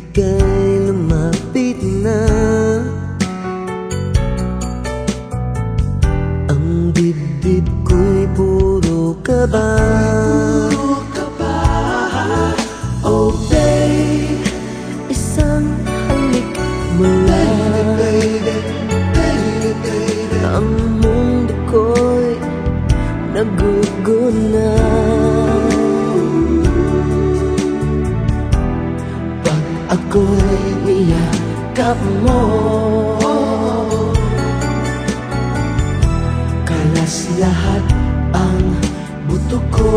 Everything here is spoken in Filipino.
ika'y lumapit na, ang dibdib ko'y puro kaba. Oh babe, isang halik mo lang, ang mundo ko'y naguguna. Pag ako'y niyakap mo, kalas lahat ang buto ko.